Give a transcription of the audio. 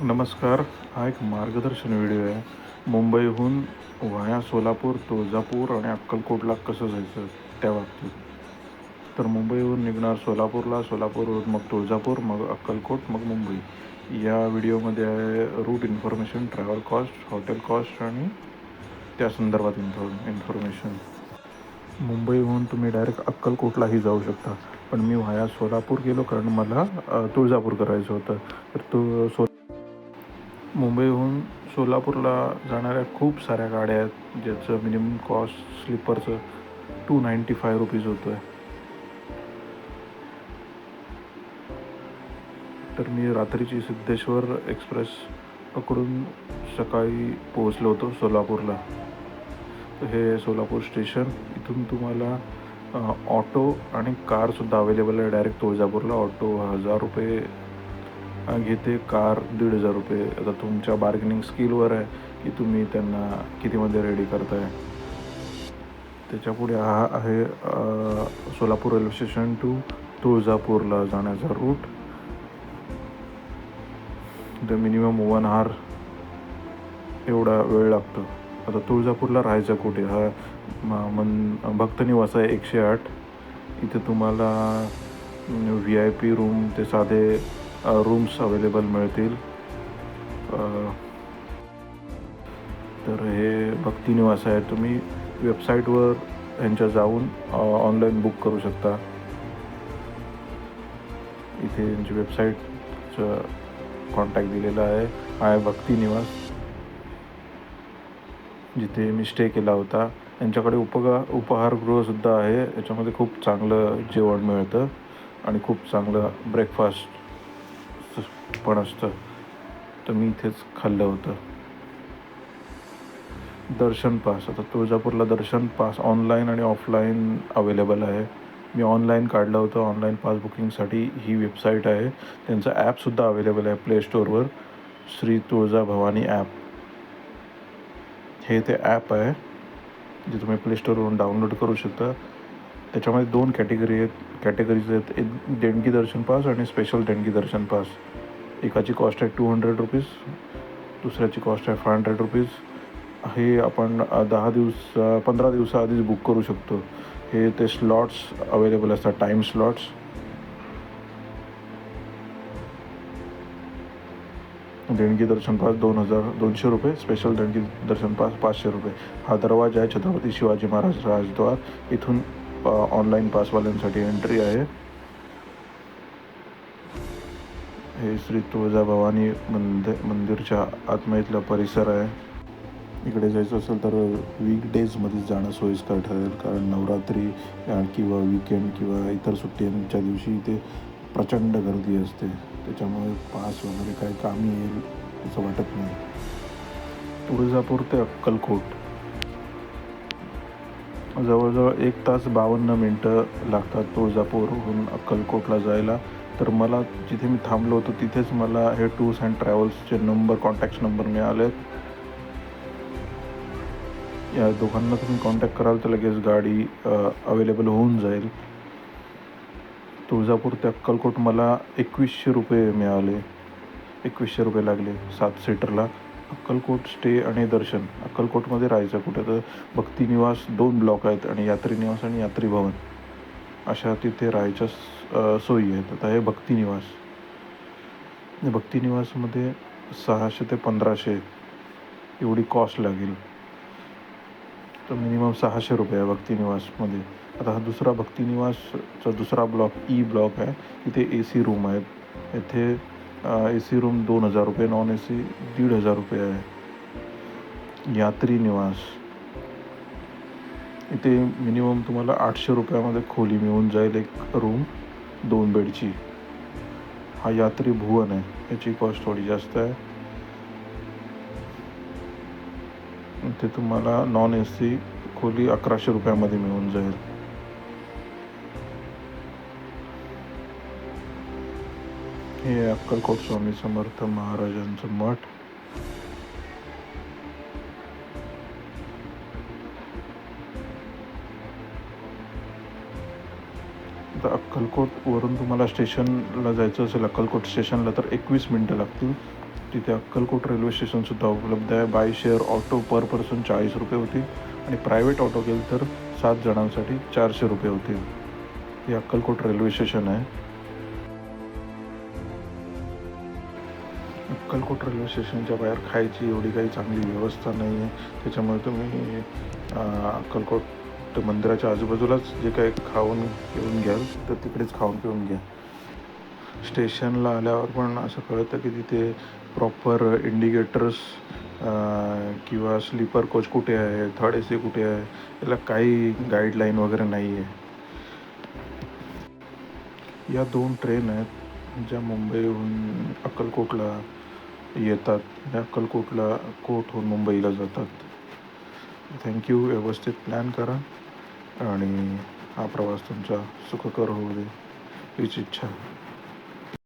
नमस्कार. हा एक मार्गदर्शन व्हिडिओ आहे. मुंबईहून व्हाया सोलापूर, तुळजापूर आणि अक्कलकोटला कसं जायचं त्या बाबतीत. तर मुंबईहून निघणार सोलापूरला, सोलापूरवरून मग तुळजापूर, मग अक्कलकोट, मग मुंबई. या व्हिडिओमध्ये आहे route information, travel cost, hotel cost आणि त्या संदर्भात इन्फॉर्मेशन. मुंबईहून तुम्ही डायरेक्ट अक्कलकोटलाही जाऊ शकता, पण मी व्हाया सोलापूर गेलो कारण मला तुळजापूर करायचं होतं. तर मुंबईहून सोलापूरला जाणाऱ्या खूप साऱ्या गाड्या आहेत, ज्याचं मिनिमम कॉस्ट स्लीपरचं ₹295 होतं आहे. तर मी रात्रीची सिद्धेश्वर एक्सप्रेस पकडून सकाळी पोहोचलो होतो सोलापूरला. हे सोलापूर स्टेशन. इथून तुम्हाला ऑटो आणि कारसुद्धा अवेलेबल आहे. डायरेक्ट तुळजापूरला ऑटो ₹1000 घेते, कार ₹1500. आता तुमच्या बार्गेनिंग स्किलवर आहे की तुम्ही त्यांना कितीमध्ये रेडी करताय. त्याच्यापुढे हा आहे सोलापूर रेल्वे स्टेशन टू तुळजापूरला जाण्याचा रूट. द मिनिमम 1 आवर एवढा वेळ लागतो. आता तुळजापूरला राहायचं कुठे? हा भक्तनिवास आहे 108. इथे तुम्हाला VIP रूम ते साधे रूम्स अवेलेबल मिळतील. तर हे भक्तिनिवास आहे. तुम्ही वेबसाईटवर ह्यांच्या जाऊन ऑनलाईन बुक करू शकता. इथे यांची वेबसाईटचं कॉन्टॅक्ट दिलेला आहे भक्तिनिवास, जिथे मी स्टे केला होता. यांच्याकडे उपहारगृहसुद्धा आहे. याच्यामध्ये खूप चांगलं जेवण मिळतं आणि खूप चांगलं ब्रेकफास्ट पण असतं. तर मी इथेच खाल्लं होतं. दर्शन पास. आता तुळजापूरला दर्शन पास ऑनलाईन आणि ऑफलाईन अवेलेबल आहे. मी ऑनलाईन काढलं होतं. ऑनलाईन पास बुकिंगसाठी ही वेबसाईट आहे. त्यांचं ॲपसुद्धा अवेलेबल आहे प्ले स्टोअरवर. श्री तुळजाभवानी ॲप हे ते ॲप आहे, जे तुम्ही प्ले स्टोअरवरून डाउनलोड करू शकता. त्याच्यामध्ये 2 कॅटेगरीज आहेत. एक देणगी दर्शन पास आणि स्पेशल देणगी दर्शन पास. एकाची कॉस्ट आहे ₹200, दुसऱ्याची कॉस्ट आहे ₹500. हे आपण 15 दिवसाआधीच बुक करू शकतो. हे ते स्लॉट्स अवेलेबल असतात, टाईम स्लॉट्स. देणगी दर्शन पास ₹200, स्पेशल देणगी दर्शन पास ₹500. हा दरवाजा आहे छत्रपती शिवाजी महाराज राजद्वार. इथून ऑनलाईन पासवाल्यांसाठी एंट्री आहे. हे श्री तुळजाभवानी मंदिरच्या आतमधला परिसर आहे. इकडे जायचं असेल तर वीकडेजमध्येच जाणं सोयीस्कर ठरेल, कारण नवरात्री किंवा वीकेंड किंवा इतर सुट्ट्यांच्या दिवशी इथे प्रचंड गर्दी असते. त्याच्यामुळे पास वगैरे काही कामी येईल असं वाटत नाही. तुळजापूर ते अक्कलकोट जवळजवळ 1 तास 52 मिनटं लागतात तुळजापूरहून अक्कलकोटला जायला. तर मला जिथे मी थांबलो होतो तिथेच मला हे टूर्स अँड ट्रॅव्हल्सचे कॉन्टॅक्ट नंबर मिळाले. या दोघांना तुम्ही कॉन्टॅक्ट कराल तर लगेच गाडी अवेलेबल होऊन जाईल. तुळजापूर ते अक्कलकोट मला ₹2100 मिळाले. ₹2100 लागले 7 सीटरला. अक्कलकोट स्टे आणि दर्शन. अक्कलकोटमध्ये राहायचं कुठे? तर भक्तिनिवास 2 ब्लॉक आहेत आणि यात्रीनिवास आणि यात्रीभवन अशा तिथे राहायच्या सोयी आहेत. आता हे भक्तिनिवासमध्ये 600 ते 1500 एवढी कॉस्ट लागेल. तर मिनिमम ₹600 आहे भक्तिनिवासमध्ये. आता हा दुसरा भक्तिनिवासचा दुसरा ब्लॉक ब्लॉक आहे. तिथे AC रूम आहेत. इथे AC रूम ₹2000, नॉन AC ₹1500 आहे. यात्री निवास इथे मिनिमम तुम्हाला ₹800 खोली मिळून जाईल, एक रूम 2 बेडची. हा यात्री भुवन आहे, याची कॉस्ट थोडी जास्त आहे. इथे तुम्हाला नॉन AC खोली ₹1100 मिळून जाईल. हे अक्कलकोट स्वामी समर्थ महाराजांचं मठ. तर अक्कलकोटवरून तुम्हाला स्टेशनला जायचं असेल, अक्कलकोट स्टेशनला, तर 21 मिनटं लागतील. तिथे अक्कलकोट रेल्वे स्टेशनसुद्धा उपलब्ध आहे. बाय शेअर ऑटो पर पर्सन 40 रुपये होती आणि प्रायव्हेट ऑटो केलं तर 7 जणांसाठी 400 रुपये होतील. हे अक्कलकोट रेल्वे स्टेशन आहे. अक्कलकोट रेल्वे स्टेशनच्या बाहेर खायची एवढी काही चांगली व्यवस्था नाही आहे. त्याच्यामुळे तुम्ही अक्कलकोट मंदिराच्या आजूबाजूलाच जे काही खाऊन पिऊन घ्याल तर तिकडेच खाऊन पिऊन घ्या. स्टेशनला आल्यावर पण असं कळतं की तिथे प्रॉपर इंडिकेटर्स किंवा स्लीपर कोच कुठे आहे, थर्ड AC कुठे आहे, याला काही गाईडलाईन वगैरे नाही आहे. या 2 ट्रेन आहेत ज्या मुंबईहून अक्कलकोटला येतात आणि कोटहून मुंबईला जातात. थँक्यू. व्यवस्थित प्लॅन करा आणि हा प्रवास तुमचा सुखकर होऊ दे हीच इच्छा.